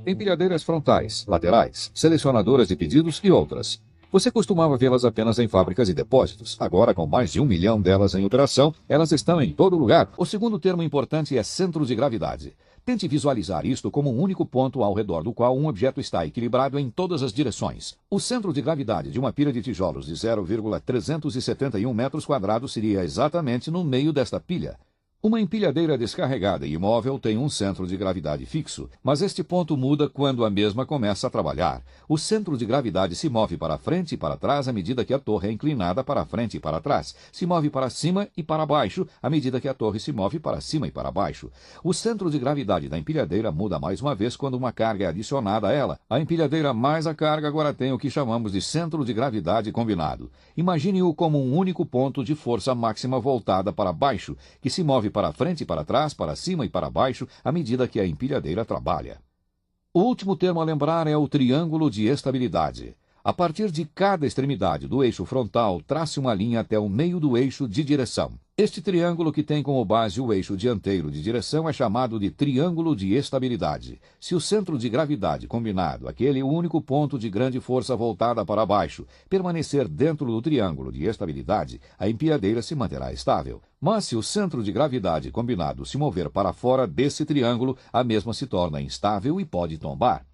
Empilhadeiras frontais, laterais, selecionadoras de pedidos e outras. Você costumava vê-las apenas em fábricas e depósitos. Agora, com mais de 1 milhão delas em operação, elas estão em todo lugar. O segundo termo importante é centro de gravidade. Tente visualizar isto como um único ponto ao redor do qual um objeto está equilibrado em todas as direções. O centro de gravidade de uma pilha de tijolos de 0,371 metros quadrados seria exatamente no meio desta pilha. Uma empilhadeira descarregada e imóvel tem um centro de gravidade fixo, mas este ponto muda quando a mesma começa a trabalhar. O centro de gravidade se move para frente e para trás à medida que a torre é inclinada para frente e para trás. Se move para cima e para baixo à medida que a torre se move para cima e para baixo. O centro de gravidade da empilhadeira muda mais uma vez quando uma carga é adicionada a ela. A empilhadeira mais a carga agora tem o que chamamos de centro de gravidade combinado. Imagine-o como um único ponto de força máxima voltada para baixo, que se move para frente e para trás, para cima e para baixo, à medida que a empilhadeira trabalha. O último termo a lembrar é o triângulo de estabilidade. A partir de cada extremidade do eixo frontal, trace uma linha até o meio do eixo de direção. Este triângulo, que tem como base o eixo dianteiro de direção, é chamado de triângulo de estabilidade. Se o centro de gravidade combinado, aquele único ponto de grande força voltada para baixo, permanecer dentro do triângulo de estabilidade, a empilhadeira se manterá estável. Mas se o centro de gravidade combinado se mover para fora desse triângulo, a mesma se torna instável e pode tombar.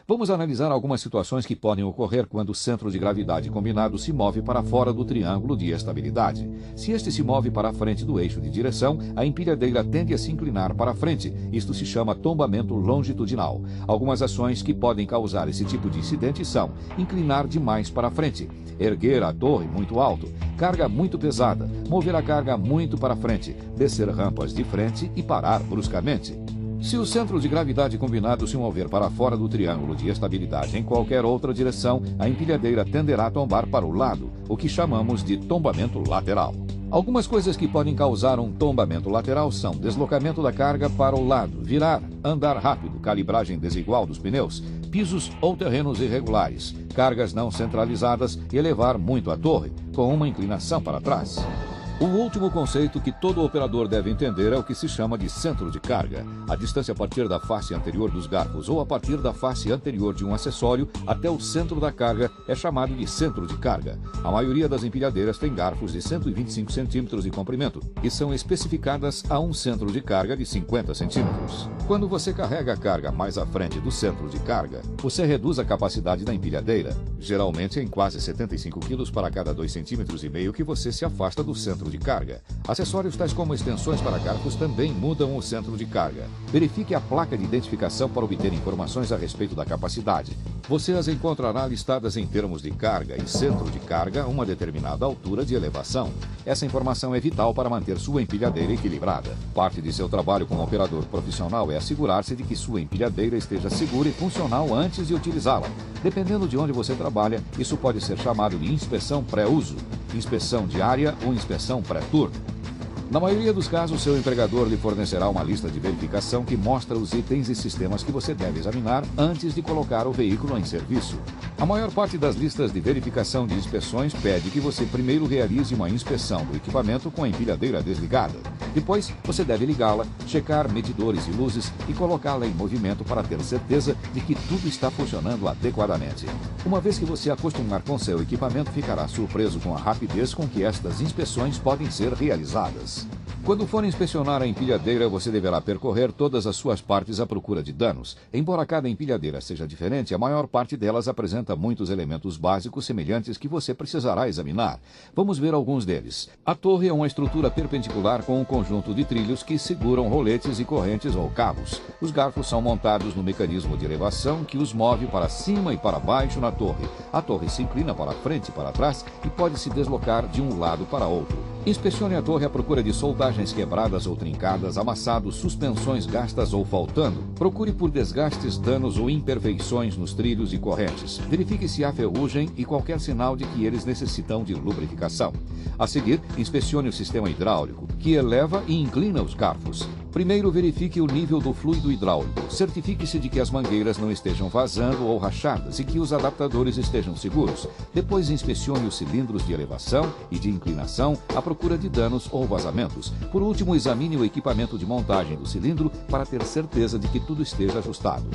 Vamos analisar algumas situações que podem ocorrer quando o centro de gravidade combinado se move para fora do triângulo de estabilidade. Se este se move para a frente do eixo de direção, a empilhadeira tende a se inclinar para a frente. Isto se chama tombamento longitudinal. Algumas ações que podem causar esse tipo de incidente são: inclinar demais para a frente, erguer a torre muito alto, carga muito pesada, mover a carga muito para a frente, descer rampas de frente e parar bruscamente. Se o centro de gravidade combinado se mover para fora do triângulo de estabilidade em qualquer outra direção, a empilhadeira tenderá a tombar para o lado, o que chamamos de tombamento lateral. Algumas coisas que podem causar um tombamento lateral são deslocamento da carga para o lado, virar, andar rápido, calibragem desigual dos pneus, pisos ou terrenos irregulares, cargas não centralizadas e elevar muito a torre, com uma inclinação para trás. O último conceito que todo operador deve entender é o que se chama de centro de carga. A distância a partir da face anterior dos garfos ou a partir da face anterior de um acessório até o centro da carga é chamado de centro de carga. A maioria das empilhadeiras tem garfos de 125 centímetros de comprimento e são especificadas a um centro de carga de 50 centímetros. Quando você carrega a carga mais à frente do centro de carga, você reduz a capacidade da empilhadeira, geralmente em quase 75 kg para cada 2,5 cm que você se afasta do centro de carga. Acessórios tais como extensões para garfos também mudam o centro de carga. Verifique a placa de identificação para obter informações a respeito da capacidade. Você as encontrará listadas em termos de carga e centro de carga a uma determinada altura de elevação. Essa informação é vital para manter sua empilhadeira equilibrada. Parte de seu trabalho como operador profissional é assegurar-se de que sua empilhadeira esteja segura e funcional antes de utilizá-la. Dependendo de onde você trabalha, isso pode ser chamado de inspeção pré-uso, inspeção diária ou inspeção pré-turno. Na maioria dos casos, seu empregador lhe fornecerá uma lista de verificação que mostra os itens e sistemas que você deve examinar antes de colocar o veículo em serviço. A maior parte das listas de verificação de inspeções pede que você primeiro realize uma inspeção do equipamento com a empilhadeira desligada. Depois, você deve ligá-la, checar medidores e luzes e colocá-la em movimento para ter certeza de que tudo está funcionando adequadamente. Uma vez que você acostumar com seu equipamento, ficará surpreso com a rapidez com que estas inspeções podem ser realizadas. Quando for inspecionar a empilhadeira, você deverá percorrer todas as suas partes à procura de danos. Embora cada empilhadeira seja diferente, a maior parte delas apresenta muitos elementos básicos semelhantes que você precisará examinar. Vamos ver alguns deles. A torre é uma estrutura perpendicular com um conjunto de trilhos que seguram roletes e correntes ou cabos. Os garfos são montados no mecanismo de elevação que os move para cima e para baixo na torre. A torre se inclina para frente e para trás e pode se deslocar de um lado para outro. Inspecione a torre à procura de soldagens quebradas ou trincadas, amassados, suspensões gastas ou faltando. Procure por desgastes, danos ou imperfeições nos trilhos e correntes. Verifique se há ferrugem e qualquer sinal de que eles necessitam de lubrificação. A seguir, inspecione o sistema hidráulico, que eleva e inclina os garfos. Primeiro, verifique o nível do fluido hidráulico. Certifique-se de que as mangueiras não estejam vazando ou rachadas e que os adaptadores estejam seguros. Depois, inspecione os cilindros de elevação e de inclinação à procura de danos ou vazamentos. Por último, examine o equipamento de montagem do cilindro para ter certeza de que tudo esteja ajustado.